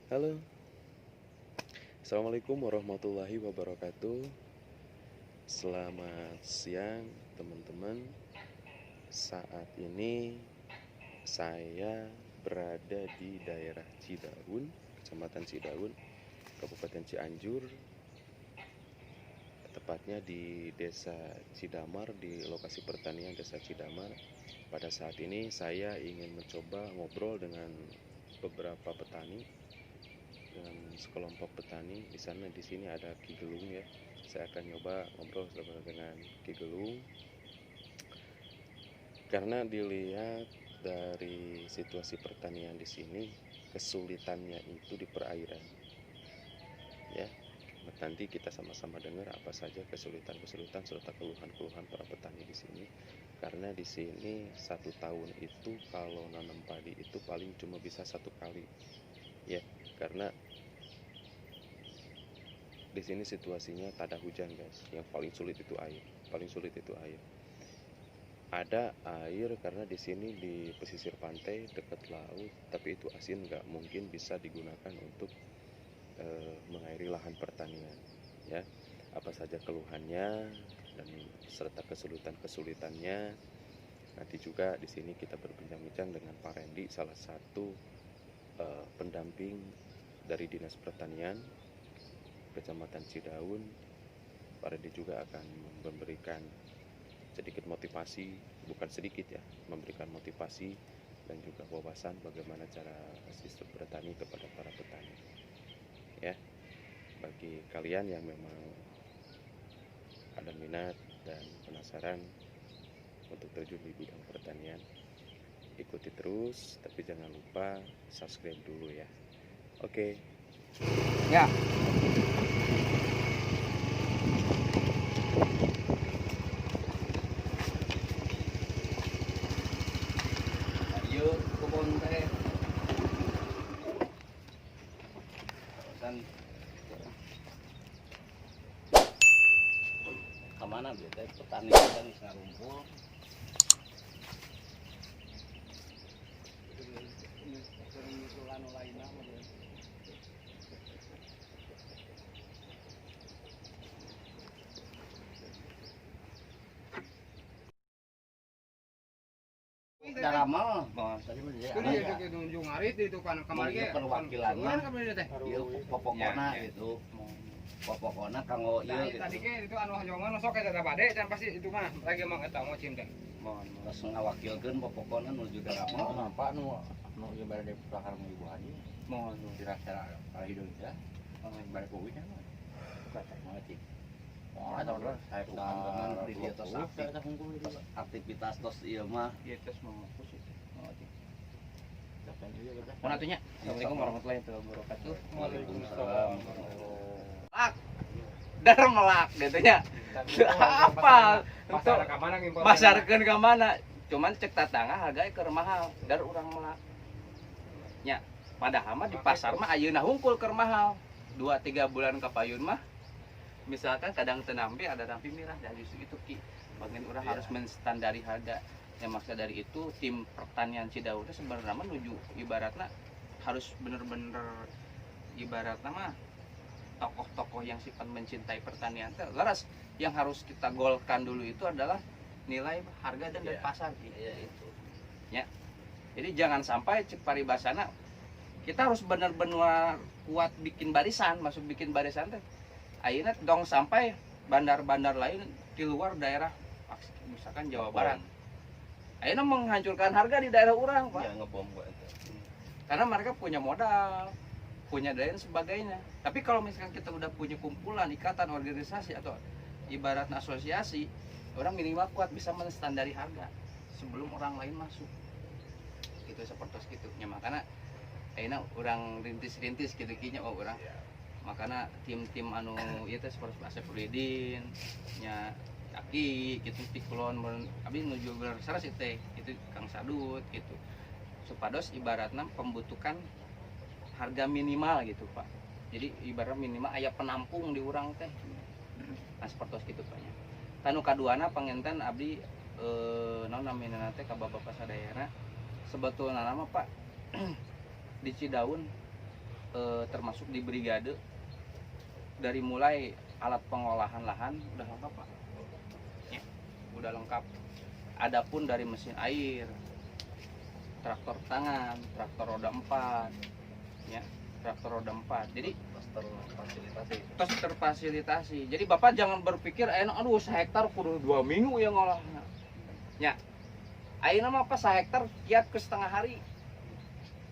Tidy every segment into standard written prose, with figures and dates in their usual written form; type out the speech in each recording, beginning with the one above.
Halo, Assalamualaikum warahmatullahi wabarakatuh. Selamat siang teman-teman. Saat ini saya berada di daerah Cidaun, Kecamatan Cidaun, Kabupaten Cianjur. Tepatnya di Desa Cidamar, di lokasi pertanian Desa Cidamar. Pada saat ini saya ingin mencoba ngobrol dengan beberapa petani, dengan sekelompok petani. Di sini ada Ki Gelung ya. Saya akan nyoba ngobrol dengan Ki Gelung karena dilihat dari situasi pertanian di sini, kesulitannya itu di perairan ya. Nanti kita sama-sama dengar apa saja kesulitan-kesulitan serta keluhan-keluhan para petani di sini. Karena di sini 1 tahun itu kalau nanam padi itu paling cuma bisa 1 kali ya, karena di sini situasinya tak ada hujan guys. Yang paling sulit itu air. Ada air karena di sini di pesisir pantai dekat laut, tapi itu asin, nggak mungkin bisa digunakan untuk mengairi lahan pertanian ya. Apa saja keluhannya dan serta kesulitannya, nanti juga di sini kita berbincang-bincang dengan Pak Randy, salah satu pendamping dari Dinas Pertanian Kecamatan Cidaun. Pak Randy juga akan memberikan sedikit motivasi, bukan sedikit ya, memberikan motivasi dan juga wawasan bagaimana cara sistem bertani kepada para petani ya. Bagi kalian yang memang ada minat dan penasaran untuk terjun di bidang pertanian, ikuti terus, tapi jangan lupa subscribe dulu ya. Oke. Ya. Ayo kebon teh. Kan kemana biasa petani kan ngarumpul. Daramal, tadi mah dia. Itu dia itu unjung hari itu kan kemarin perwakilan mah. Ieu pokokna Ya. gitu. Pokokna kanggo ieu gitu. Tadi ke itu anu jongan sok eta bade can pasti itu mah lagi emang eta mau cinta. Mohon geus ngawakilkeun pokokna nuju Daramal. Nampak nu ieu bade pelakar mu ibu haji. Mohon Dirasa para Indonesia. Bade kuwi kan. Kata mah cik. Oh, ada orang saya Bukan di dia tos aktivitas tos ieu mah. Ieu tes mau pusing. Oh, cik. Dapan ieu kita. Mun atunya. Assalamualaikum warahmatullahi wabarakatuh. Waalaikumsalam. Melak. Dar melak gitu nya. Apa? Pasar ka mana ngimpor? Pasarkeun ka mana? Cuman cek tatangga harganya keur mahal. Dar urang melak. Nya, padahal mah di pasar mah ayeuna hungkul keur mahal. 2-3 bulan ka payun mah misalkan kadang tenampi ada nampi mirah dan justru itu ki bagian orang harus menstandari harga. Yang maksud dari itu tim pertanian Cidaun sebenarnya menuju ibaratnya harus bener-bener ibaratnya mah tokoh-tokoh yang sifat mencintai pertanian laras yang harus kita golkan dulu itu adalah nilai harga dan dari pasar itu ya. Jadi jangan sampai cek paribasana kita harus benar-benar kuat bikin barisan, masuk bikin barisan teh ayeuna dong sampai bandar-bandar lain di luar daerah misalkan Jawa Barat ayeuna menghancurkan harga di daerah orang Pak. Ya ngebom gua itu. Karena mereka punya modal, punya daya dan sebagainya. Tapi kalau misalkan kita udah punya kumpulan, ikatan, organisasi atau ibarat asosiasi, orang minimal kuat bisa menstandari harga sebelum orang lain masuk. Itu seperti itu. Ya makanya ayeuna orang rintis-rintis gitu kinya oh orang. Makanya tim-tim anu ieu teh seperti Asepudin nya Aki gitu Tiklon abi nuju saras teh itu Kang Sadut gitu. Supados ibaratnya pembutuhan harga minimal gitu Pak. Jadi ibarat minimal aya penampung di urang teh. Nah seperti itu Pak. Tanu kaduana panginten abdi naon namina teh ka bapak sadayana sebetulna nama Pak di Cidaun termasuk di brigade dari mulai alat pengolahan lahan udah lengkap Pak. Ya, udah lengkap. Adapun dari mesin air, traktor tangan, traktor roda 4, ya, traktor roda 4. Jadi tos terfasilitasi. Jadi Bapak jangan berpikir aduh sehektar kudu 2 minggu yang ngolahna. Ya. Ayeuna mah pas sehektar kiat ke setengah hari.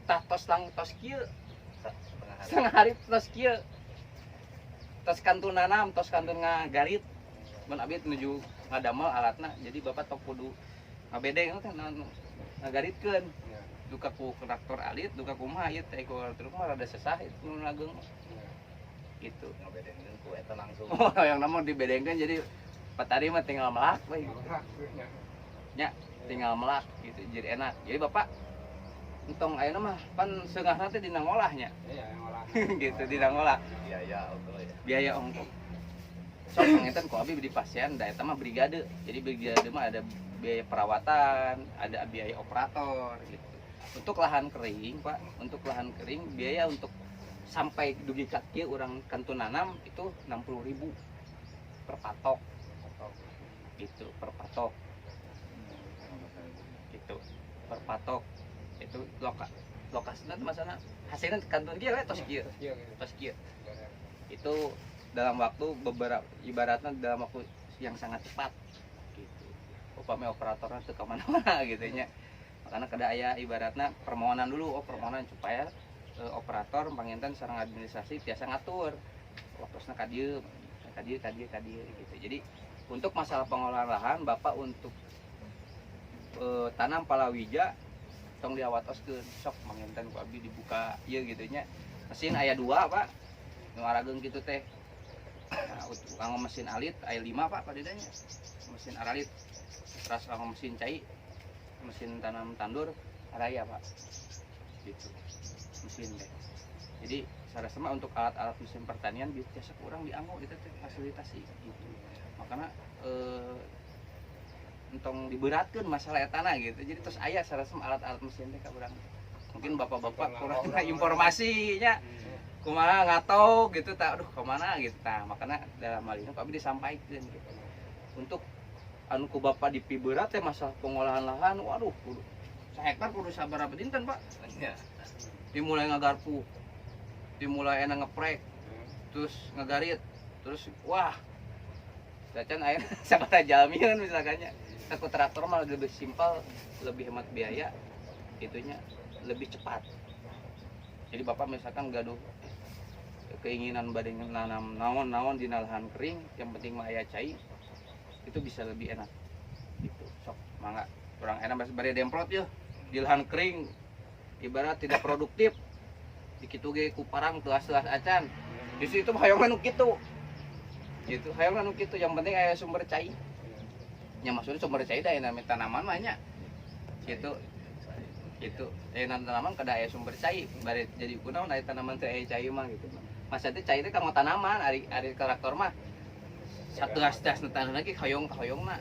Tah tos kieu. Setengah hari tos kieu. Tos kantun nanam, tos kantun ngagarit. Mun abdi nuju ngadamel alatna. Jadi Bapak tok kudu ngabedeng teh ngagaritkeun. Duka ku traktor alit, duka kumaha ieu teh ku truk mah rada sesah itu nu lageung. Gitu. Ngabedengkeun ku eta langsung. Oh, yang namun dibedengkeun jadi petani mah tinggal melak we. Ya, tinggal melak gitu jadi enak. Jadi Bapak entong ayeuna mah pan seungahna teh dina ngolahnya. Iya, yang olah. Gitu dina ngolah. Biaya ongkos ya. Biaya ongkos. Sok ngeten ku abi di pasien da eta mah brigade. Jadi brigade mah ada biaya perawatan, ada biaya operator gitu. Untuk lahan kering, Pak, untuk lahan kering biaya untuk sampai dugi kaki orang kantun nanam itu 60.000 per patok. Gitu, per patok. Gitu, per patok. Itu lokasinya masana hasilnya kantun kieu we tos kieu. Tos kieu. Itu dalam waktu beberapa ibaratnya dalam waktu yang sangat cepat gitu. Upami operatornya teu ka mana-mana gitu nya. Makanya kada aya ibaratnya permohonan dulu, permohonan supaya operator panginten sareng administrasi biasa ngatur waktusna ka dieu gitu. Jadi untuk masalah pengolahan lahan Bapak untuk tanam palawija tong diawatoskeun sok manginten ku abdi dibuka ieu gitu nya. Mesin aya 2 Pak. Nu arageung kitu teh. Nah, untuk kanggo mesin alit aya 5 Pak padidanya. Mesin aralit. Terus kanggo mesin cai, mesin tanam tandur araya Pak. Gitu. Mesin teh. Jadi sareng mah untuk alat-alat mesin pertanian biasa kurang dianggo gitu teh fasilitasi gitu. Makanya entong diberatkeun masalah etana gitu. Jadi terus aya sareng alat-alat mesin teh ka urang. Mungkin bapak-bapak kurang informasinya. Kumaha ngatau gitu tak aduh kemana gitu tah makanya dalam hal ini kami disampaikan gitu untuk anu ku Bapak di piberat teh masalah pengolahan lahan waduh kudu sehektar kudu sabaraha dinten Pak dimulai ngagarpu dimulai enak ngeprek terus ngagarit terus wah dacan air sabaraha jalmian misalkannya takut traktor malah lebih simpel lebih hemat biaya itunya lebih cepat jadi Bapak misalkan gaduh keinginan bade nanam naon-naon di lahan kering yang penting mah aya cai itu bisa lebih enak gitu sok mangga kurang enak bari demprot ya di lahan kering ibarat tidak produktif dikitu ge ku parang teu aseuas acan di situ hayang anu kitu gitu hayang anu kitu yang penting aya sumber cai nya maksudnya sumber cai da namanya tanaman mah nya gitu gitu tanaman kada aya sumber cai bari jadi kunaon aya tanaman teu aya cai mah gitu masa itu cai itu kanggo tanaman ari traktor mah satu hasdas tanah lagi hoyong-hoyongna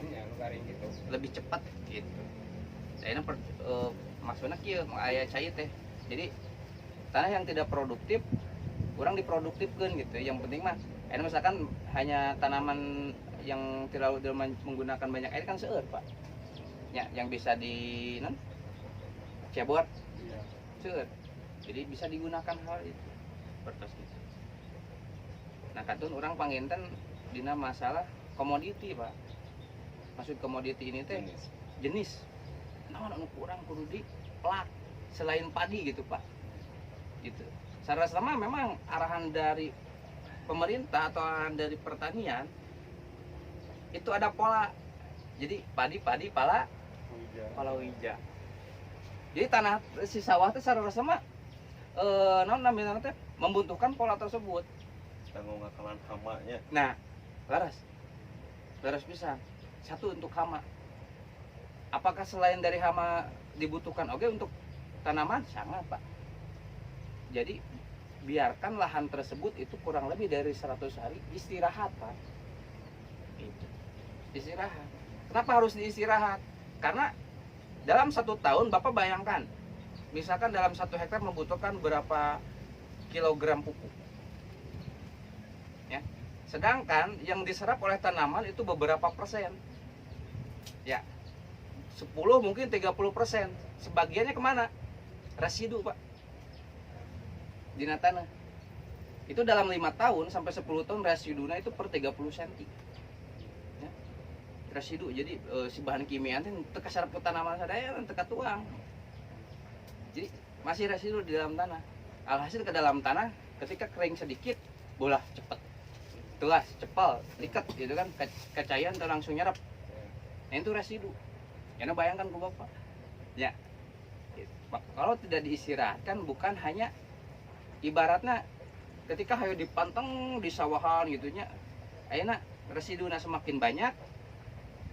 lebih cepat gitu. Ayeuna maksudna kieu aya cai teh. Jadi tanah yang tidak produktif kurang diproduktifkeun gitu. Yang penting mah ayeuna misalkan hanya tanaman yang tidak menggunakan banyak air kan seueur, Pak. Ya, yang bisa di cebor. Seueur. Jadi bisa digunakan hal itu. Bertos gitu. Nah, katun orang panginten dina masalah komoditi Pak. Maksud komoditi ini teh jenis. Naon anu kurang kudu dipelak selain padi gitu Pak. Gitu. Secara sama memang arahan dari pemerintah atau arahan dari pertanian itu ada pola. Jadi padi palawija. Jadi tanah si sawah teh secara sama naon namanya teh membutuhkan pola tersebut. Tanggung ngakalan hamanya. Nah, laras pisan. Satu untuk hama. Apakah selain dari hama dibutuhkan oke untuk tanaman? Sangat Pak. Jadi biarkan lahan tersebut itu kurang lebih dari 100 hari istirahat Pak. Itu. Istirahat. Kenapa harus diistirahat? Karena dalam 1 tahun Bapak bayangkan, misalkan dalam 1 hektar membutuhkan berapa kilogram pupuk. Ya. Sedangkan yang diserap oleh tanaman itu beberapa persen. Ya. 10 mungkin 30%. Sebagiannya kemana? Residu, Pak. Dina tanah. Itu dalam 5 tahun sampai 10 tahun residunya itu per 30 cm. Ya. Residu. Jadi si bahan kimia itu teka sarap ke tanaman sadaya teka tuang. Jadi masih residu di dalam tanah. Alhasil ke dalam tanah ketika kering sedikit, bola cepet. Tuas, cepal, liket gitu kan, kecayan atau langsung nyerap. Nah, itu residu. Karena bayangkan ke Bapak. Ya. Kalau tidak diistirahatkan bukan hanya ibaratnya ketika hayo dipanteng di sawahan gitunya, ayeuna residuna semakin banyak,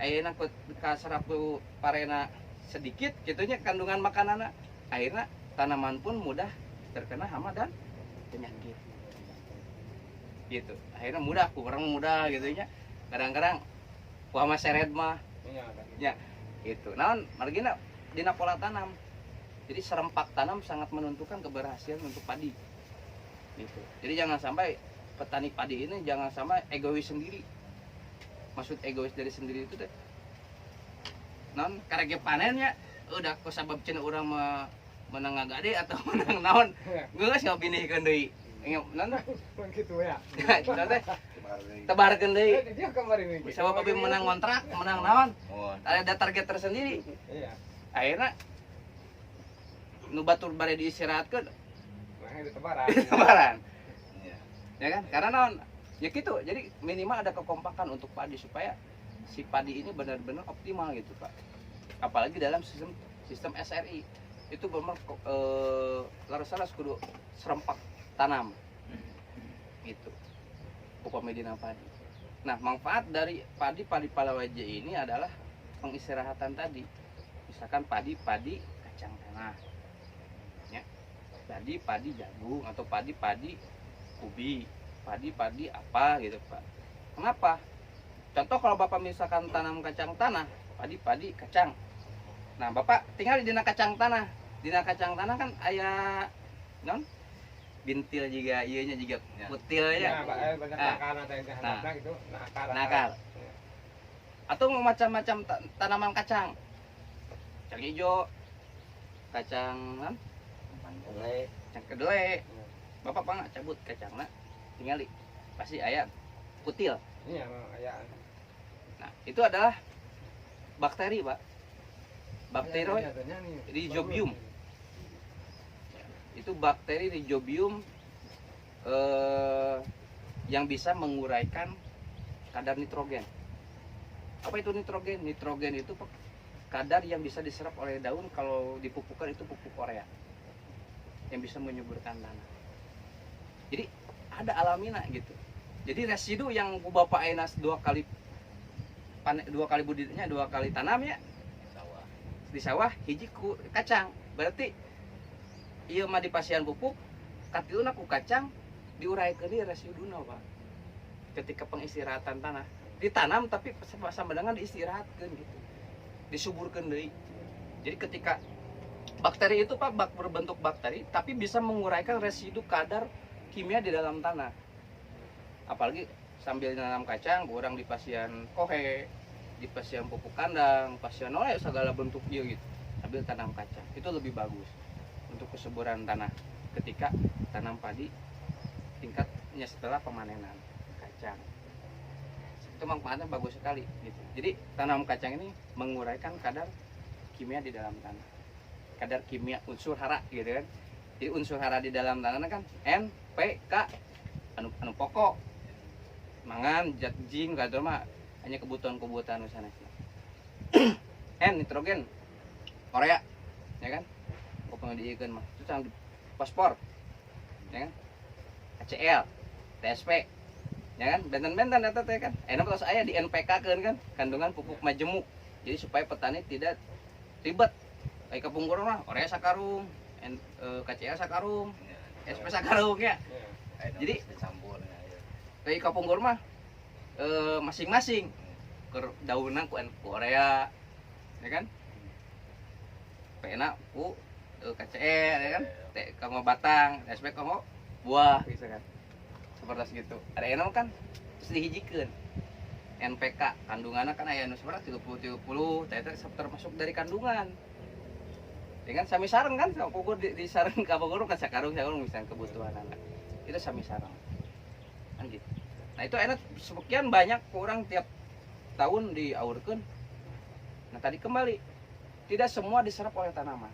ayeuna kasarap ku parena sedikit gitunya kandungan makananna, akhirnya tanaman pun mudah terkena hama dan penyakit. Gitu. Akhirnya mudah, kurang mudah gitunya. Kadang-kadang wah mah seret mah. Ya. Gitu. Naon margina dina pola tanam. Jadi serempak tanam sangat menentukan keberhasilan untuk padi. Gitu. Jadi jangan sampai petani padi ini jangan sampai egois sendiri. Maksud egois dari sendiri itu teh. Naon karege panennya udah kusabab cenah urang menang gade atau menang naon. Geus ngabinihkeun deui. Naon gitu ya. Itu teh tebarkeun deui. Dia kemarin ini. Sabab abi menang kontrak, menang naon? Oh, Ada target tersendiri. Iya. Akhirnya nu batur bare diistirahatkeun Nah, itu tebaran. lebaran. iya. Ya kan? Karena naon? Ya gitu. Jadi minimal ada kekompakan untuk padi supaya si padi ini benar-benar optimal gitu, Pak. Apalagi dalam sistem SRI. Itu benar laras-laras kudu serempak tanam. Gitu. Pupuk medina padi. Nah, manfaat dari padi Palawaje ini adalah pengistirahatan tadi. Misalkan padi kacang tanah. Ya. Padi jagung atau padi ubi, padi apa gitu, Pak. Kenapa? Contoh kalau Bapak misalkan tanam kacang tanah, padi kacang. Nah, Bapak tinggal di dina kacang tanah. Dina kacang tanah kan aya non bintil juga, ieunya juga kutil Ya, ya. banyak nakar atau yang handapna gitu, nakar. Nakar. Atau macam-macam tanaman kacang. Kacang hijau, kacang non? Kacang kedelai. Bapak pangga cabut kacangna, tingali. Pasti aya kutil. Iya, aya. Nah, itu adalah bakteri, Pak. Bakteri Rhizobium. Itu bakteri Rhizobium yang bisa menguraikan kadar nitrogen. Apa itu nitrogen? Nitrogen itu kadar yang bisa diserap oleh daun kalau dipupukkan itu pupuk urea yang bisa menyuburkan tanah. Jadi ada alamina gitu. Jadi residu yang Bapak Ainas 2 kali budidaya, 2 kali tanam ya di sawah hiji ku kacang. Berarti ieu mah dipasihan pupuk, katiluna ku kacang diuraikeun deui residuna, Pak. Ketika pengistirahatan tanah. Ditanam tapi sama dengan diistirahatkeun gitu. Disuburkeun deui. Jadi ketika bakteri itu Pak berbentuk bakteri tapi bisa menguraikan residu kadar kimia di dalam tanah. Apalagi sambil nanam kacang, kurang di pasian kohe, di pasian pupuk kandang, pasian oleh segala bentuk dia gitu. Sambil tanam kacang, itu lebih bagus untuk kesuburan tanah ketika tanam padi tingkatnya setelah pemanenan kacang. Itu manfaatnya bagus sekali gitu. Jadi tanam kacang ini menguraikan kadar kimia di dalam tanah. Kadar kimia unsur hara gitu kan. Jadi unsur hara di dalam tanah kan N, P, K anu pokok. Mangan, zat zinc gitu mah hanya kebutuhan sana. N nitrogen, urea, ya kan? Pokoknya diikeun mah. Itu sang fosfor, ya kan? HCl, TSP, ya kan? Benten-benten eta teh kan. Enak terus aya di NPK kan kandungan pupuk majemuk. Jadi supaya petani tidak ribet. Kayak kepungkur mah urea sakarung, KCl sakarung, SP sakarung ya. Jadi kayak kapungkur mah masing-masing ke daunan ku urea ya kan, pena ku KCE ya kan, kanggo batang, SP kanggo buah gitu kan seperti gitu ada enak kan terus dihijikeun NPK kandungannya kan aya nu seberapa 30 ternyata termasuk dari kandungan dengan sami sareng kan sama kukur di sareng ka Bogor kan sakarung misalnya kebutuhan anak itu sami sareng kan gitu nah itu enak sekian banyak orang tiap tahun diaurkeun nah tadi kembali tidak semua diserap oleh tanaman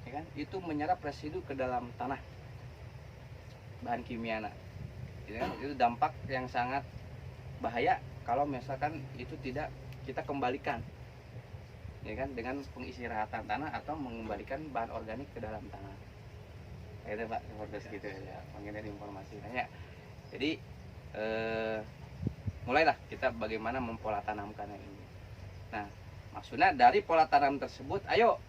ya kan itu menyerap residu ke dalam tanah bahan kimia ya kan? Itu dampak yang sangat bahaya kalau misalkan itu tidak kita kembalikan ya kan dengan pengistirahatan tanah atau mengembalikan bahan organik ke dalam tanah itu Pak seperti gitu ya mengenai informasi nanya jadi mulailah kita bagaimana mempola tanamkan ini nah maksudnya dari pola tanam tersebut ayo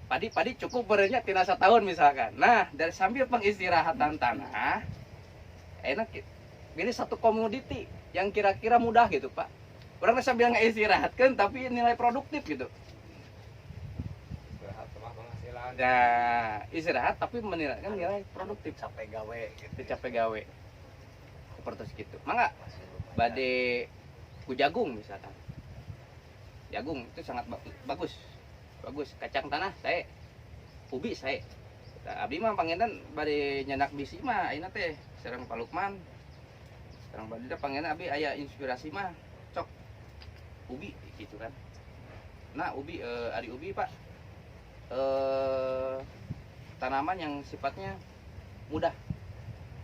padi cukup berenya tina setahun misalkan nah dari sambil pengistirahatan tanah enak pilih satu komoditi yang kira-kira mudah gitu Pak orang sambil ngistirahatkan tapi nilai produktif gitu nah istirahat tapi menilaikan nilai produktif capek gawe gitu. capek gawe seperti itu mangga bade ku jagung misalkan jagung itu sangat bagus kacang tanah saya ubi saya nah, abdi mah pangenan bade nyenak bisi mah ayeuna teh sareng Pak Lukman sareng bade pangenan abdi aya inspirasi mah cok ubi gitu kan nah ubi ari ubi Pak tanaman yang sifatnya mudah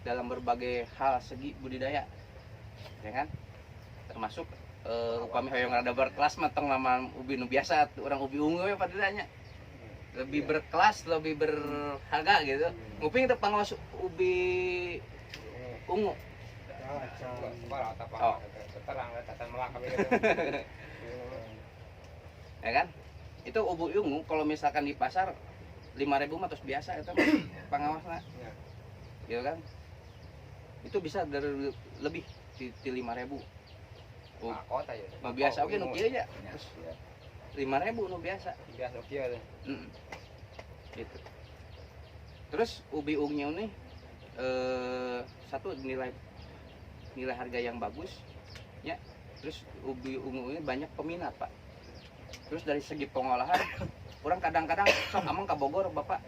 dalam berbagai hal segi budidaya ya kan termasuk upami hoyong rada berkelas mateng laman ubi nu biasa orang ubi ungu ya padanya lebih berkelas lebih berharga gitu nguping teu pangawas ubi ungu ya kan itu ubi ungu kalau misalkan di pasar 5.000 mah terus biasa itu pangawasna gitu kan itu bisa dari lebih di 5.000 kota ya. Mah biasa oke nu kieu nya. 5.000 nu biasa. Biasa oke ya. Gitu. Terus ubi ungu ini satu nilai harga yang bagus ya. Terus ubi ungu ini banyak peminat, Pak. Terus dari segi pengolahan orang kadang-kadang sok amang ka Bogor, Bapak.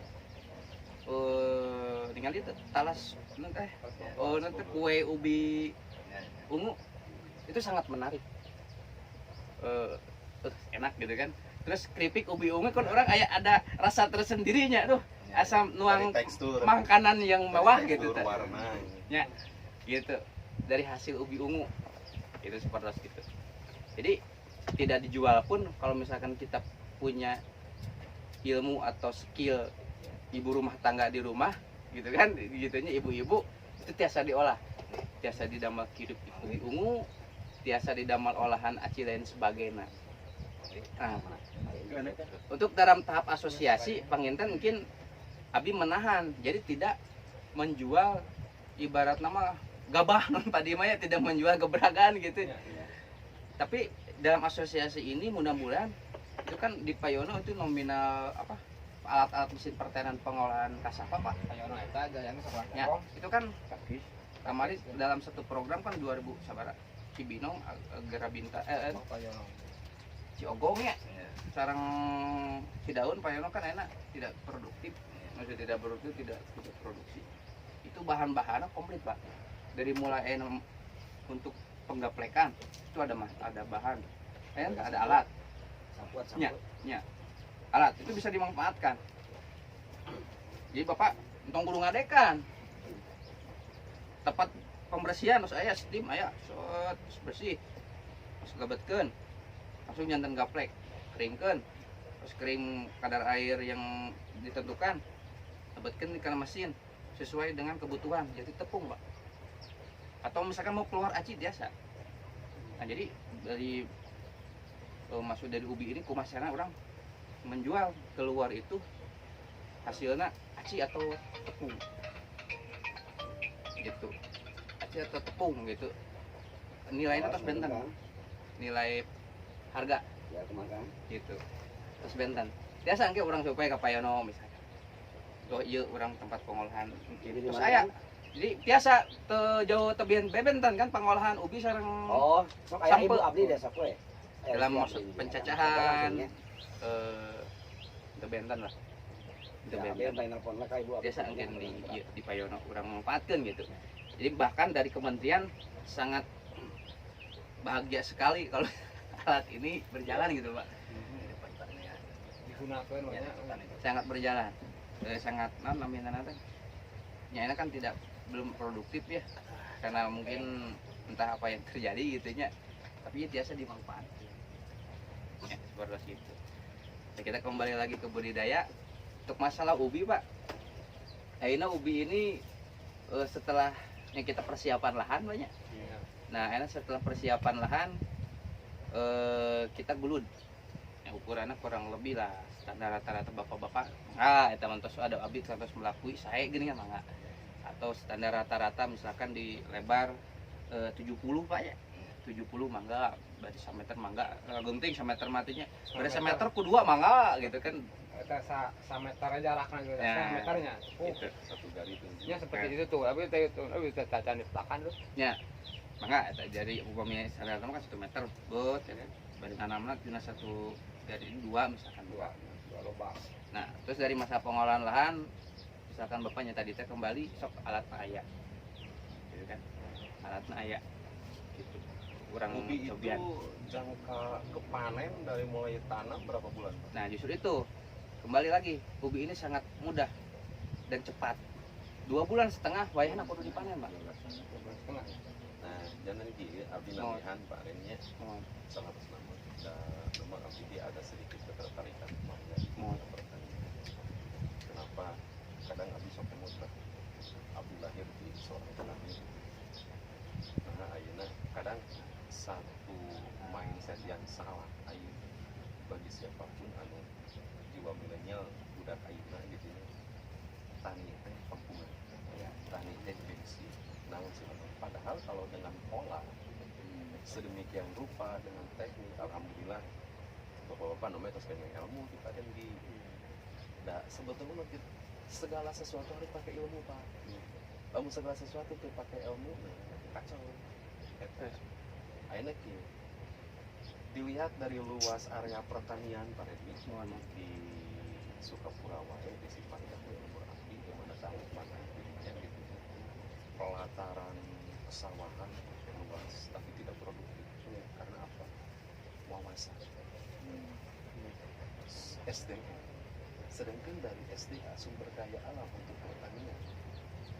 Tinggal itu talas nanti nanti kue ubi ungu itu sangat menarik enak gitu kan terus keripik ubi ungu kan orang ada rasa tersendirinya tuh asam nuang tekstur makanan yang mewah gitu warna ya gitu dari hasil ubi ungu itu seperti itu jadi tidak dijual pun kalau misalkan kita punya ilmu atau skill ibu rumah tangga di rumah gitu kan gitunya ibu-ibu itu tiasa diolah tiasa didamel hidup ubi ungu biasa didamal olahan aci dan sebagainya. Nah, untuk dalam tahap asosiasi panginten mungkin abdi menahan, jadi tidak menjual ibarat nama gabah non padi maya tidak menjual gebragan gitu. Tapi dalam asosiasi ini mudah-mudahan itu kan di Payono itu nominal apa alat-alat mesin pertanian pengolahan kasapa Pak. Payono eta gayana sakuatna. Ya, itu kan kemarin dalam satu program kan 2000 sabara Cibinong, Gerabinta, Ciogong ya, sarang Cidaun, Payono kan enak, tidak produktif, maksudnya tidak produktif, tidak produksi. Itu bahan-bahannya komplit Pak, dari mulai untuk penggaplekan itu ada bahan, ada alat, ya, alat itu bisa dimanfaatkan. Jadi Bapak entong kudu ngadekan, tepat pembersihan terus aya steam aya bersih terus gabetkeun langsung jantan gaplek keringkeun terus kering kadar air yang ditentukan gabetkeun di kana mesin sesuai dengan kebutuhan jadi tepung Pak atau misalkan mau keluar aci biasa nah jadi dari masuk dari ubi ini kumasana orang menjual keluar itu hasilnya aci atau tepung gitu atau tepung gitu nilainya terus benten nilai harga ya kemakan gitu terus benten biasa angke orang supaya ke Payono misalkan tuh iya orang tempat pengolahan Jadi di terus mana, aya Kang? jadi biasa jauh tebian bebentan kan pengolahan ubi sareng Oh, sok aya Sampe. ibu abdi desa kue. dalam maksud pencacahan tebentan lah Ya, abdi tebentan yang telepon lah ka ibu abdi. biasa mungkin di Payono kurang manfaatkan gitu. Jadi bahkan dari kementerian sangat bahagia sekali kalau alat ini berjalan gitu Pak. Digunakan Ya, banyak. sangat berjalan, sangat namanya nanti. Ya ini kan tidak belum produktif ya, karena mungkin entah apa yang terjadi gitunya. Tapi ya biasa dimanfaatkan. Ya, seperti itu. Nah, kita kembali lagi ke budidaya. Untuk masalah ubi Pak, akhirnya ubi ini setelah yang kita persiapan lahan banyak. Iya. Nah, enak setelah persiapan lahan kita gulud. Ya, ukurannya kurang lebih lah standar rata-rata bapak-bapak. Ah, eta mantos ada abdi kantos melakui saya gini kan mangga. Atau standar rata-rata misalkan di lebar 70 Pak ya. 70 mangga, berarti 1 meter mangga. Gunting 1 meter matinya. Berarti 1 meter ku 2 mangga gitu kan. Eta sa meter aja jaraknya gitu. Ya. 1 meternya. Gitu. Satu garis itu. Ya seperti itu tuh. Tapi itu caca di belakang tuh. Mangga eta jadi umpamanya standar kan 1 meter but ya kan. Banding tanamna cuma 1 dari 2 misalkan 2. Dua lubang. Nah, terus dari masa pengolahan lahan, misalkan bapaknya tadi teh kembali sok alat aya, gitu kan? Alat aya, gitu. Kurang Ubi itu cobian. jangka kepanen dari mulai tanam berapa bulan, Pak? Nah, justru itu kembali lagi, ubi ini sangat mudah dan cepat. 2,5 bulan wayahna kudu dipanen, Pak. Setengah. Nah, jangan di abdi Oh. namihan Pak Rennya Oh, salah nama. Dan memang abdi dia ada sedikit ketertarikan mangga Oh. pertanian. Kenapa? Kadang abdi sok mutlak. Abdi lahir di seorang petani. Nah, ayeuna kadang satu mindset yang salah ayeuna bagi siapapun anu jiwa milenial budak ayeuna gitu ya. Tani teh kampungan. Ya, tani teh gengsi. Namun padahal kalau dengan pola sedemikian rupa dengan teknik, alhamdulillah bapak-bapak namanya terus dengan ilmu kita kan di sebetulnya segala sesuatu harus pakai ilmu Pak. Kamu segala sesuatu tuh pakai ilmu, kacau. Akhirnya dilihat dari luas area pertanian Pak Redmi di Sukapura wae di Simpangnya berarti di mana tahu mana yang gitu. Pelataran pesawahan luas tapi tidak produktif. Karena apa? Wawasan. SDM. Sedangkan dari SDA sumber daya alam untuk pertanian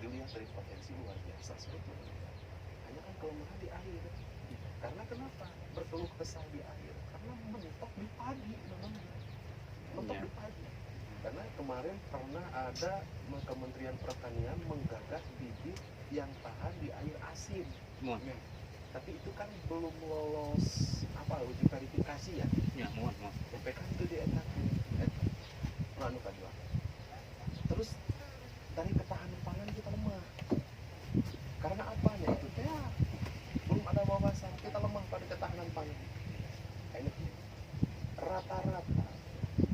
dilihat dari potensi luar biasa sebetulnya. Hanya kan kelemahan di air. Karena kenapa? Berkeluh kesah di air. Karena mentok di padi namanya. Mentok di padi. Karena kemarin pernah ada Kementerian Pertanian menggagas bibit yang tahan di air asin. Mohon. Tapi itu kan belum lolos uji verifikasi ya. Ya, mohon. UPK itu di etak anu kedua. Terus dari ketahanan pangan kita lemah. Karena apanya itu? Ya, belum ada wawasan, kita lemah pada ketahanan pangan. Ini rata-rata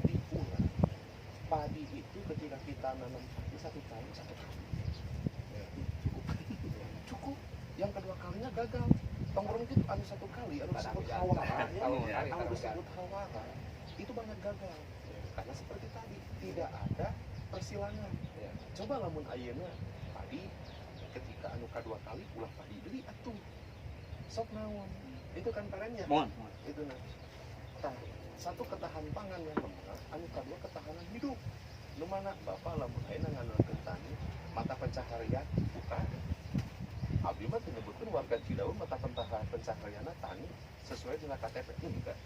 di pulau padi itu ketika kita nanam padi 1 tahun 1 kali. Cukup. Yang kedua kalinya gagal. Tongkrong itu anu 1 kali, anu disebut hawara, anu disebut hawara. Itu banget gagal. Karena seperti tadi tidak ada persilangan. Coba lamun ayeuna padi ketika anu kedua kali ulah padi deui atuh. Sok naon. Itu kan parennya. Mohon. Itu nah. Satu ketahanan pangan yang lemah, anu kedua ketahanan hidup. Nu mana Bapak lamun ayeuna ngandalkeun tani, mata pencaharian buka. Abdi mah menyebutkan warga Cidaun mata pencaharianna tani sesuai dengan KTP enggak.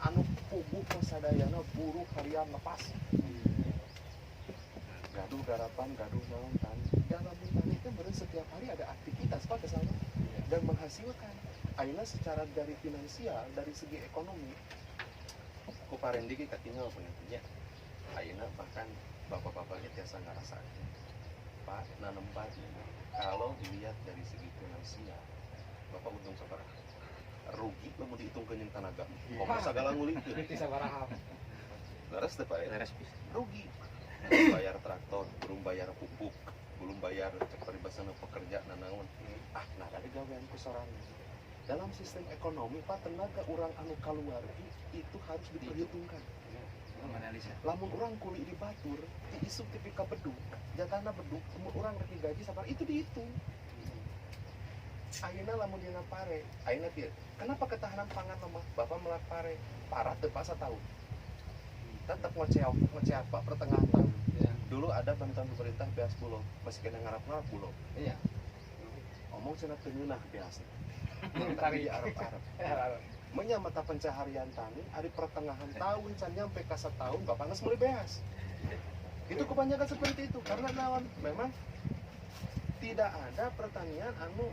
Anu puguh pasadayana buruh harian lepas. Gaduh garapan, gaduh naon tani. Dalam tani itu bener setiap hari ada aktivitas Pak kesana dan menghasilkan. Ayeuna secara dari finansial, dari segi ekonomi, ku parendi ge katinggal pengertinya. Ayeuna bahkan bapak-bapaknya tiasa ngarasakeun. Pak, nanam padi. Kalau dilihat dari segi finansial, Bapak untung sabaraha? Rugi lamun dihitungkeun jeung tenaga. Kok segala ngulingkeun. Itu sabaraha. Leres teh Pak ya? Beres bisa. Rugi. belum bayar traktor, belum bayar pupuk, belum bayar cek peribasana pekerja nanaon. Nah dari gawean ku sorangan. Dalam sistem ekonomi Pak tenaga orang anu kaluargi itu harus diperhitungkan. menganalisa. Lamun orang kuli di batur, diisuk tipika beduk, jatana beduk, orang reki gaji sabar itu dihitung. Ayeuna lamun dina pare, ayeuna kieu. Kenapa ketahanan pangan lemah? Bapak melak pare, parah teu pas tahun. Tetap ngoceak Pak pertengahan tahun. Iya. Dulu ada bantuan pemerintah beas bulog, masih kena ngarap-ngarap bulog. Iya. Omong cenah teu ngeunah beas. Tari. Tari di Arab-Arab. Menyamata pencaharian tani hari pertengahan tahun can nyampe ka setahun bapak geus meuli beas. Itu kebanyakan seperti itu karena naon memang tidak ada pertanian anu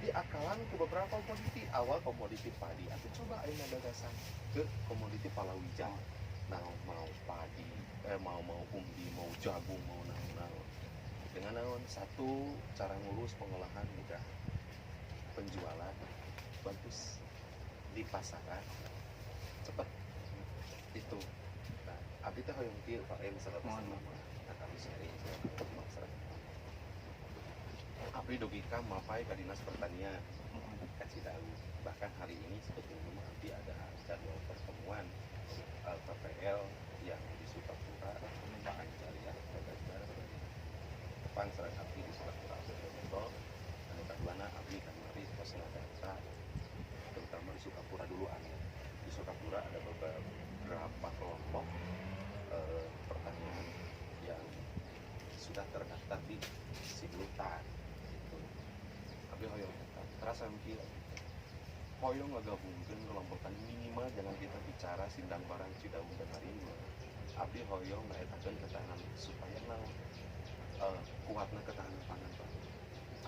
diakalan ke beberapa komoditi. Awal komoditi padi, aku coba ayeuna gagasan ke komoditi palawija. Nah, mau padi, mau umbi, mau jagung, mau naon-naon. Dengan naon satu cara ngurus pengolahan mudah. Penjualan bagus di pasaran cepet itu. Nah, abdi teh hoyong kieu Pak M 100 mah. Nah, kami seri abdi dugi ka mapai ka dinas pertanian ka Cidahu. Bahkan hari ini sebetulnya mah abdi ada jadwal pertemuan PPL yang di Sukapura Pak Anjar ya Pang sareng abdi di Sukapura betul. Anu kaduana abdi kan mari posna data terutama di Sukapura dulu aneh. Di Sukapura ada beberapa kelompok pertanian yang sudah terdaftar di Siglutan. Gitu. Tapi hoyong terasa mungkin hoyong ngagabungkeun kelompok tani minimal jangan kita bicara Sindang Barang Cidahu dan Harimau. Abdi hoyong ngaetakeun ketahanan supaya kuatna ketahanan pangan Pak.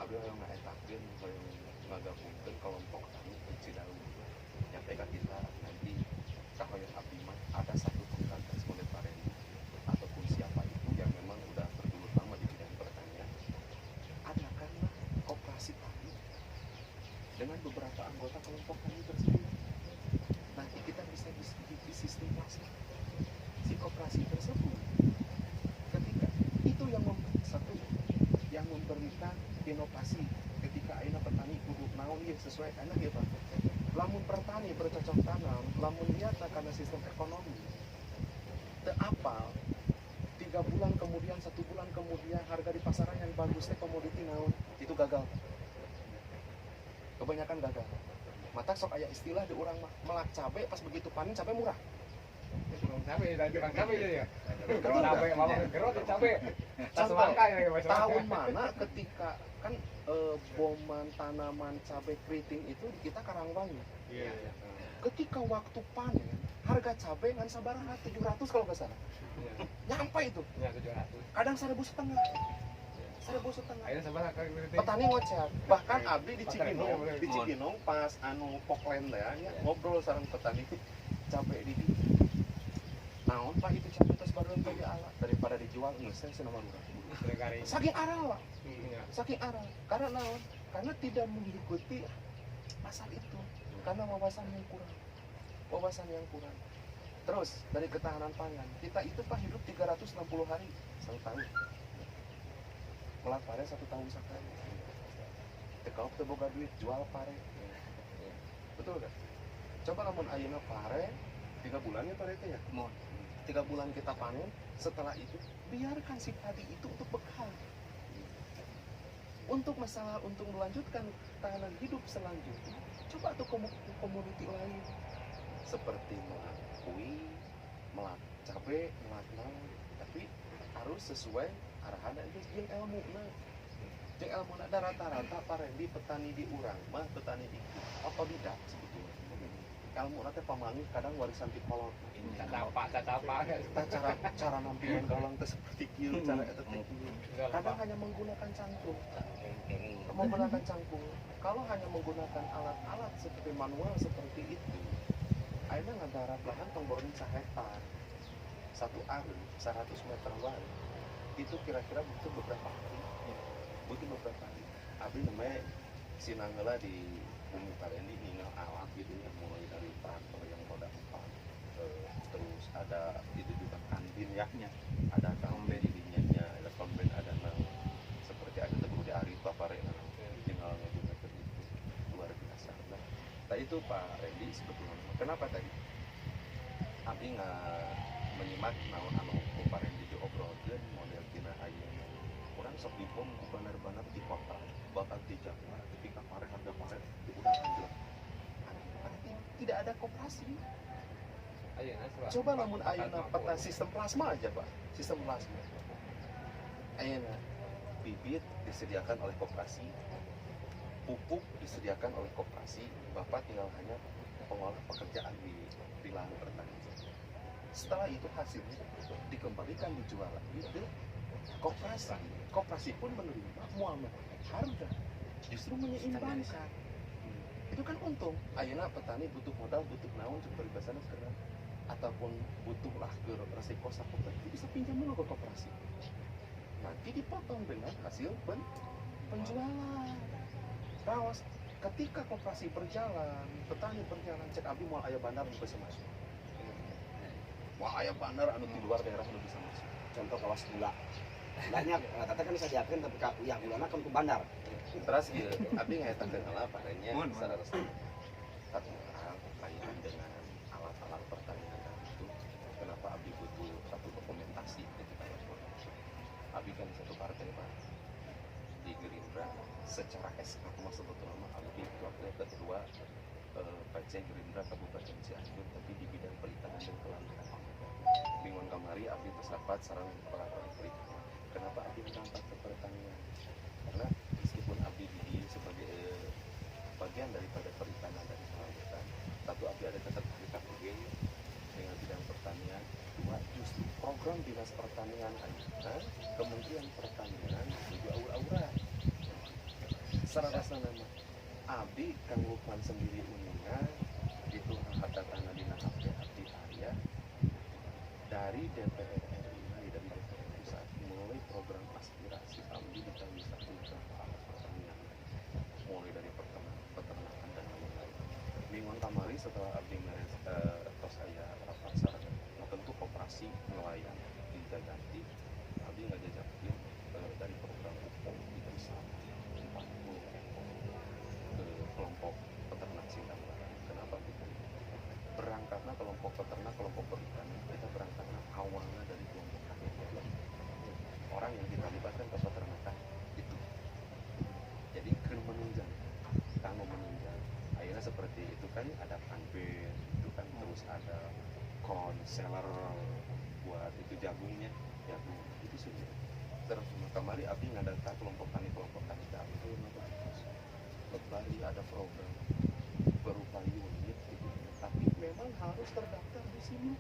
Abdi hoyong ngaetakeun hoyong ngagabungkeun kelompok tani di Cidahu. Nyampe ka kita nanti kahoyong abdi mah ada satu penggagas oleh Parendi ataupun siapa itu yang memang udah bergelut lama di bidang pertanian. Adakanlah koperasi tani dengan beberapa anggota kelompok tani tersebut. Nanti kita bisa di sistem pasar si koperasi tersebut. Ketika itu yang memberikan inovasi ketika ayeuna petani kudu naon ieu sesuai anak ya Pak. Lamun petani bercocok tanam, lamun lihat karena sistem ekonomi teu apal 3 bulan kemudian 1 bulan kemudian harga di pasaran yang bagus teh komoditi naon itu gagal. Kebanyakan gagal. Mata sok aya istilah di urang mah melak cabe pas begitu panen cabe murah. Cabe dan tukang cabe itu ya. Betul nggak? Cabe mama gerot cabe. Tas Contoh, semangka ya Mas. tahun mana ketika kan boman tanaman cabai keriting itu di kita Karangwangi. Iya. Ketika waktu panen harga cabai ngan sabaraha 700 kalau nggak salah. Iya. Nyampe itu. Ya 700. Kadang 1.500. 1.500. Ayeuna sabaraha ka berarti? Petani ngoceh. Bahkan abdi di Pasar Cibinong, Rebo, di Cibinong pas anu poklen teh nya ngobrol sareng petani cabai di dieu. Naon Pak itu cabai tos baruan bagi ala daripada dijual geus teh cenah murah. Saking arah Pak. Iya. Saking arah karena naon? Karena tidak mengikuti pasar itu karena wawasan yang kurang. Terus dari ketahanan pangan kita itu Pak hidup 360 hari setahun. Melak pare 1 tahun sakali. Tekau teu boga duit jual pare. Betul kan? Coba lamun ayeuna pare 3 bulan ya pare teh ya. 3 bulan kita panen, setelah itu biarkan si padi itu untuk bekal. Untuk melanjutkan tahanan hidup selanjutnya, coba tuh komoditi lain seperti melak kui, melak cabe, melak naon, tapi harus sesuai arahan itu jeung ilmu ada rata-rata parendi petani di urang mah petani di otodidak sebetulnya. Ilmu nanti pamangi kadang warisan ti kolot. Cacapa. Cara nampilan galang teh seperti kieu, cara eta teh kieu. Kadang hanya menggunakan cangkul. Kalau hanya menggunakan alat-alat seperti manual seperti itu, ayeuna ngadarat lahan tongbornya 1 hektar. 1 ari 100 meter wae. Itu kira-kira butuh beberapa hari. Abdi namanya sinanggeula di bumi parendi ninggal alat gitu ya, mulai dari traktor yang roda 4 terus ada itu juga kantin ya, Ya. ada kantin dirinya ada konben ada nang seperti ada teguh di hari itu apa rek nang tinggal juga itu luar biasa. Nah itu Pak Randy sebetulnya kenapa tadi Abi nggak menyimak naon anu Pak Randy diobrolkeun model tina ayeuna orang sok dipom benar-benar di kota bakal di Jawa ketika pare harga pare udah anjlok. Tidak ada koperasi. Coba namun ayeuna peta sistem plasma aja Pak, sistem plasma. Ayeuna bibit disediakan oleh koperasi, pupuk disediakan oleh koperasi, Bapak tinggal hanya pengolah pekerjaan di lahan pertanian. Setelah itu hasilnya dikembalikan dijual lagi ke koperasi. Koperasi pun menerima muamalah harga, justru menyeimbangkan. Itu kan untung. Ayeuna petani butuh modal, butuh naon seperti biasanya sekarang, ataupun butuhlah ke resiko saku itu bisa pinjam dulu ke koperasi. Nanti dipotong dengan hasil penjualan. Rawas ketika koperasi berjalan, petani berjalan, cek abi mau aya bandar nu bisa masuk. Mau aya bandar anu di luar daerah nu bisa masuk. Contoh kawas gula. Gulanya tata kan bisa diakeun tapi ya gulana kan ke bandar. Terus ya, abi ngayatakeun heula parenya Mun. secara resmi. Satu hal kaitan dengan alat-alat pertanian itu, kenapa abi butuh satu dokumentasi ketika ekspor. Abi kan satu partai Pak di Gerindra, secara SK sebetulnya abi wakil ketua PC Gerindra Kabupaten Cianjur, tapi di bidang perikanan dan kelautan. Mingguan kamari abi tersapat sarang peraturan perikanan. Kenapa abi mengangkat ke pertanian? Karena meskipun abdi di sebagai bagian daripada perikanan dan kelautan, satu abdi ada ketertarikan juga dengan bidang pertanian. Dua, justru program dinas pertanian ada Kementerian Pertanian menuju aura-aura. Secara rasa nama abdi Kang Lukman sendiri uninga itu harta tanah dina abdi aya dari DPR RI dari DPR pusat mulai program aspirasi abdi di tahun 1 alat pertanian mulai dari peternakan dan lain-lain. Mingguan kamari setelah abdi tos aya rapat sarana, nah tentu koperasi nelayan dijaganti abdi ngajajakeun dari program UPOM di desa 40 kelompok peternak sindang larang. Kenapa kita berangkatnya kelompok peternak kelompok perikanan, kita berangkatnya awalnya dari kelompok rakyat orang yang kita libatkan ke peternakan itu. Jadi kan menunjang, kamu menunjang. Akhirnya seperti itu kan ada kanben, itu kan terus ada konselor buat itu jagungnya, jagung itu sudah. Terus kemarin abdi ngadata kelompok tani itu Bali ada program berupa unit gitu. Tapi memang harus terdaftar di sini.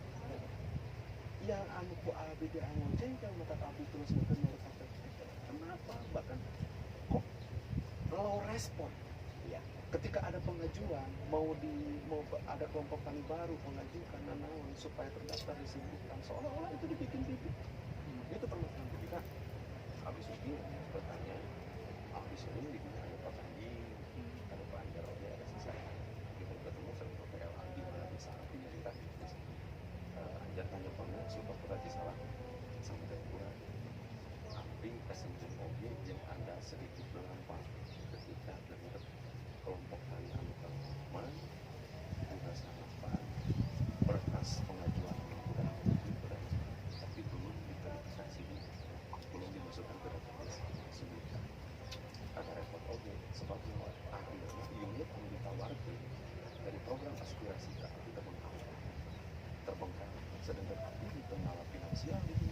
Yang anu ku abdi anu jengkel mata abdi terus menurut kenapa bahkan kok low respon ya ketika ada pengajuan mau ada kelompok tani baru mengajukan naon supaya terdaftar di sini seolah-olah itu dibikin bibit itu permasalahan ketika habis ini bertanya habis ini digunakan petani ada banjar oke ada sisa kita ketemu sama PLA di mana bisa penyerita anjar tanya pernah sumpah berarti salah sama dan kurang tapi kesenjung oke yang ada sedikit berlampak ketika dengar kelompok tani anu teman juga sangat paham berkas pengajuan udah tapi belum diverifikasi belum dimasukkan ke database sebutkan agak repot oke sebabnya akhirnya unit yang ditawarkan dari program aspirasi kita terbengkalai sedangkan aku di tengah finansial gitu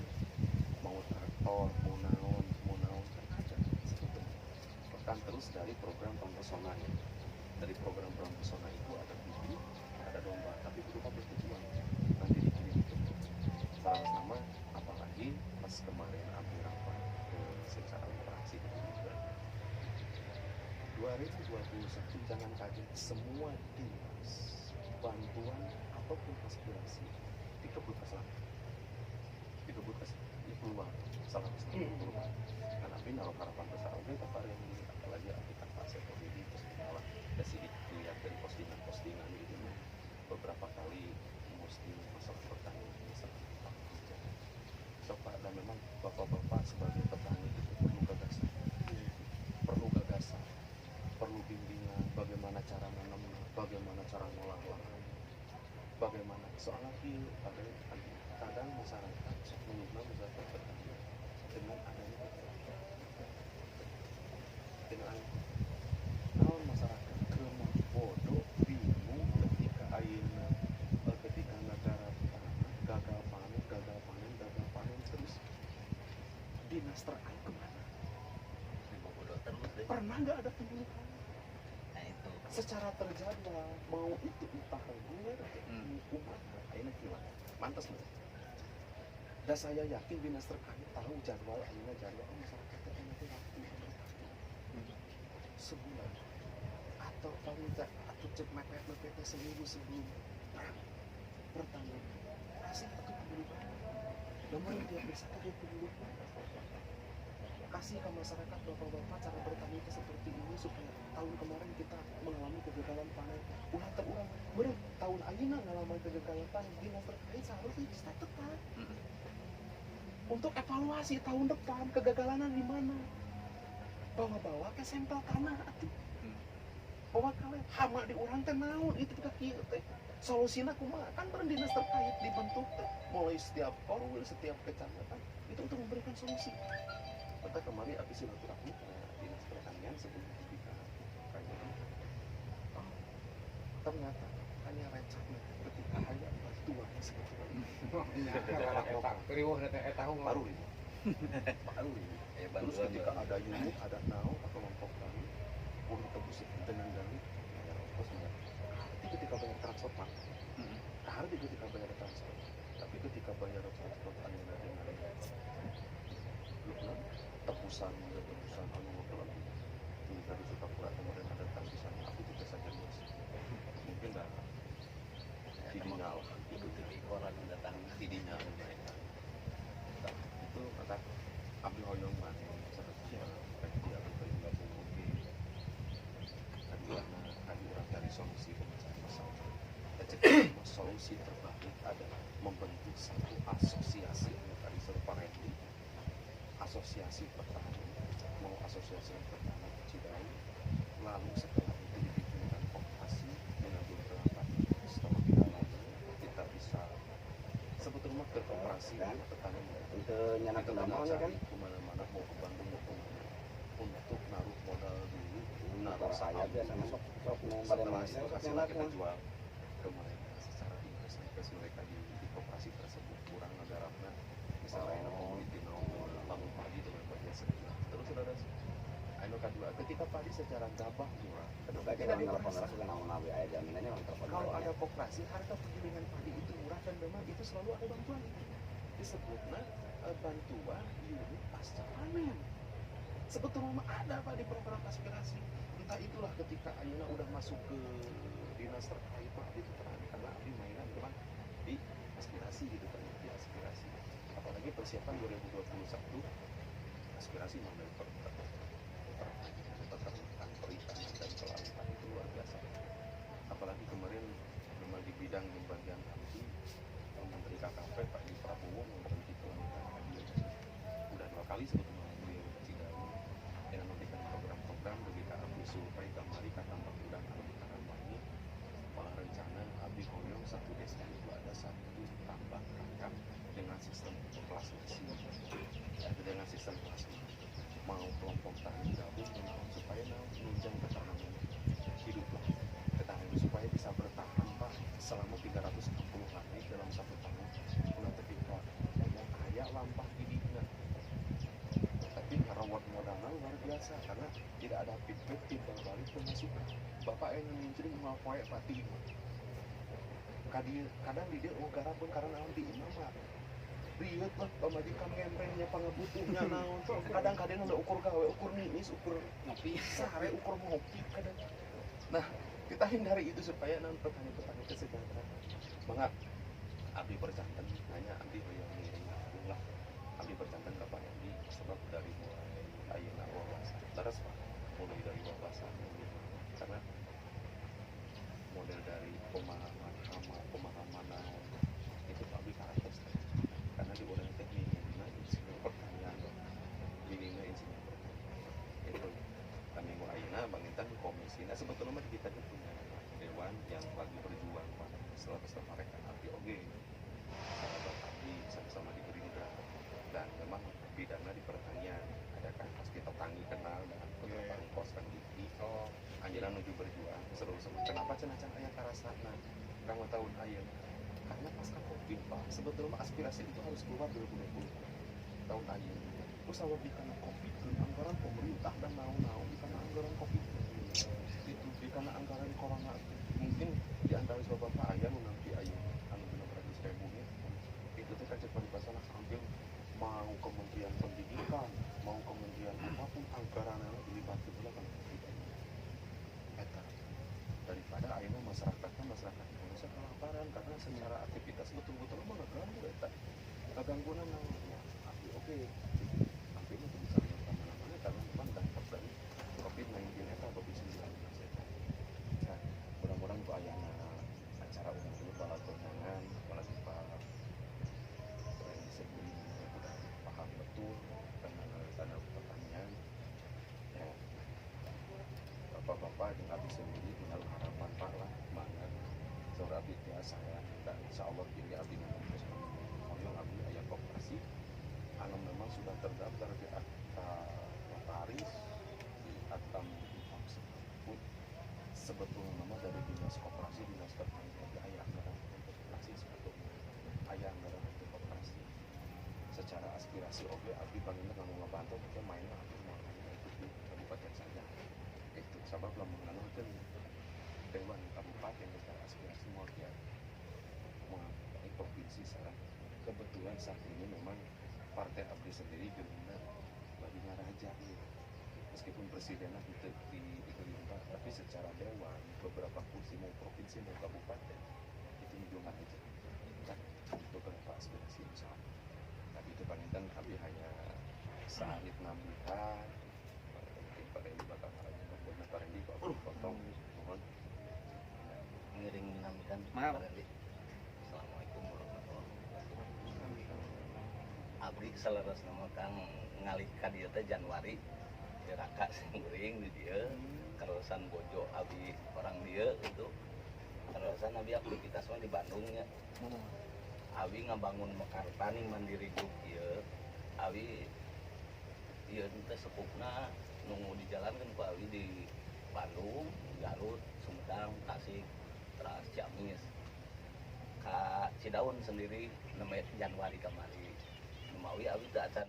mau traktor mau naon kan ada sebetulnya bahkan terus dari program pempesona dari program pempesona itu ada bibit ada domba tapi berupa persetujuan nanti dikirim ke salah sama apalagi pas kemarin aku rapat ke secara operasi ke 2021 jangan kaget semua dinas bantuan ataupun aspirasi dikebut ke sana ini keluar salah satu keluar karena tapi kalau harapan besar oke apa yang apalagi kita fase ini terus kita ada sedikit lihat dari postingan gitu beberapa kali posting kadang masyarakat sok mengenal masyarakat petani dengan adanya dengan naon masyarakat kremah bodoh bingung ketika ayeuna ketika negara gagal panen terus dinas terkait kemana pernah nggak ada penyuluhan secara terjadwal mau itu entah reguler hukuman ayeuna gimana mantas loh. Dan saya yakin dinas terkait tahu jadwal ayeuna jadwal masyarakat yang nanti waktu sebulan atau paling tidak atau cek mepet seminggu sebelum pertama kasih satu penyuluhan namun dia bisa dia penyuluhan kasih ke masyarakat bapak-bapak cara bertani seperti ini supaya tahun kemarin kita mengalami kegagalan panen ulang terulang tahun ayeuna ngalamin kegagalan panen dinas terkait seharusnya dicatat untuk evaluasi tahun depan kegagalannya di mana bawa ke sampel tanah atuh bawa kalian hama di urang teh naon itu kita kieu teh solusina kumaha kan peran dinas terkait dibentuk teh mulai setiap korwil setiap kecamatan itu untuk memberikan solusi maka kemarin habis silaturahmi dinas pertanian sebelum kita kayak ternyata hanya recehnya ketika hanya bantuan sebetulnya Riweuh eta baru ini terus ketika ada unit ada naon atau kelompok kami boleh tebus dengan dalih bayar ongkos enggak tapi ketika bayar transport harus ketika bayar transport tapi ketika bayar transport hanya dari tebusan anu ngobrol ini tadi suka pura kemudian ada transisan aku juga saja bos mungkin dah didinya lah ikuti orang datang didinya mereka itu kata ambil hoyong mana seperti dia berkali gabung mungkin tadi orang dari solusi pemecahan masalah solusi terbaik adalah membentuk satu asosiasi tadi serupa Randy asosiasi petani mau asosiasi petani Cidahu lalu setelah itu dibikinkan koperasi dengan beberapa setelah kita bisa sebetulnya berkooperasi dengan petani untuk nyanak namanya kan kemana-mana mau ke Bandung mau kemana untuk naruh modal dulu naruh saya biasanya sok mau pada setelah masa itu sok hasil nyanak kita jual ke mereka secara investasi mereka di koperasi tersebut kurang agarapnya misalnya komoditi bangun padi dengan padi sekian terus saudara anu kedua ketika padi secara gabah murah kenapa tidak diperasa kalau ada koperasi harga penggilingan padi itu murah dan memang itu selalu ada bantuan itu disebutnya bantuan unit pasca panen sebetulnya ada pak di program aspirasi entah itulah ketika ayeuna udah masuk ke dinas terkait pak itu terakhir karena di mainan memang di aspirasi gitu kan di aspirasi apalagi persiapan 2021 aspirasi mengenai peternakan perikanan dan kelautan itu luar biasa apalagi kemarin memang di bidang di bagian anti Menteri KKP Pak Di Prabowo Menteri Kelautan udah 2 kali sebetulnya beliau tidak dengan memberikan program-program bagi kami supaya kembali ke tambak udang alun ini malah rencana abdi hoyong satu desa itu ada satu tambak kakap dengan sistem plasmasi dengan sistem plasma mau kelompok tani gabung menaun supaya menunjang ketahanan hiduplah ketahanan hidup supaya bisa bertahan pak selama 360 hari dalam 1 tahun nanti ketika ngomong kaya lampah hidupnya tapi rawat modalnya luar biasa karena tidak ada feedback timbal balik pemasukan bapak yang mencuri mau koyak pati kadang di dia garap karena di imam pak riet lah pemajikan ngemrengnya pangabutuhnya naon kadang-kadang ada ukur gawe ukur nimis ukur ngopi sehari ukur ngopi kadang nah kita hindari itu supaya non petani-petani kesejahteraan banget abdi bercanten hanya abdi yang ngiring lah abdi bercanten ke Pak Edi sebab dari mulai ayeuna wawasan terus Pak mulai dari wawasan karena model dari pemahaman naon itu Pak abdi karakter karena di orang teknik insinyur pertanian jadinya insinyur pertanian itu kami mau ayeuna Bang Intan komisi nah sebetulnya kita punya dewan yang lagi berjuang setelah mereka abdi oge sahabat abdi sama-sama di Gerindra, dan memang bidangnya di pertanian. Ada kan pasti tetanggi kenal dengan penerapan kos kan di anjuran menuju berjuang seru-seru. Kenapa cenah-cenah aya karasana kang tahun ayeuna? Karena pasca Covid Pak, sebetulnya aspirasi itu harus keluar 2020 tahun ayeuna. Terus awal dikana Covid anggaran pemerintah dan naon-naon dikana anggaran Covid itu dikana anggaran corona mungkin di antara bapak ayah mengerti ayah anu 600.000 nya itu teh kan cepat dipasang sambil mau kementerian pendidikan mau kementerian apapun anggarannya dilibatkan lah kan eta daripada akhirnya masyarakat Indonesia kelaparan karena secara aktivitas betul-betul mah ngeganggu eta ngegangguan namanya oke tapi itu bisa kemana-mana karena memang dampak dari COVID-19 eta COVID-19 eta. Nah, mudah-mudahan itu ayana acara umum dulu balap kondangan apalagi Pak Randy Sebelum udah paham betul tentang tanda pertanian ya bapak-bapak yang abis sendiri menaruh harapan Pak lah semangat saudara abdi ya saya dan insya Allah ini abdi terus yang abdi ayah koperasi anu memang sudah terdaftar di akta notaris di akta tersebut sebetulnya nama dari dinas koperasi dinas pertanian di ayah anggaran untuk koperasi sebetulnya ayah anggaran untuk koperasi secara aspirasi oke abdi bangunnya nggak mau ngebantu kita mainnya abdi mau ikut di kabupaten saja itu sabab lah mengenalkan dewan kabupaten secara aspirasi mau dia mau provinsi salah kebetulan saat ini memang partai abdi sendiri Gerindra bagi ngaraja gitu. Meskipun presidennya di Gerindra tapi secara dewan beberapa kursi mau provinsi mau kabupaten itu belum aja kan beberapa aspirasi insya Allah tapi itu paling kan abdi hanya saat nambuhan mungkin pada yang bakal ngaraja kemudian pada yang potong mohon Ngiring dinamikan. Maaf. Assalamualaikum warahmatullahi wabarakatuh. Abdi saleres nama Kang ngalih ka dieu teh Januari. Diraka singring di dieu. Karosan bojo abdi orang dieu itu. Karosan abdi aktivitas mah di Bandung nya. Abdi ngabangun mekar tani mandiri grup ieu. Abdi ieu teh sepupna nunggu dijalankan ku abdi di Bandung, Garut, Sumedang, Tasik, terus Ciamis. Ka Cidaun sendiri 6 Januari kemarin. Memawi abdi teh acan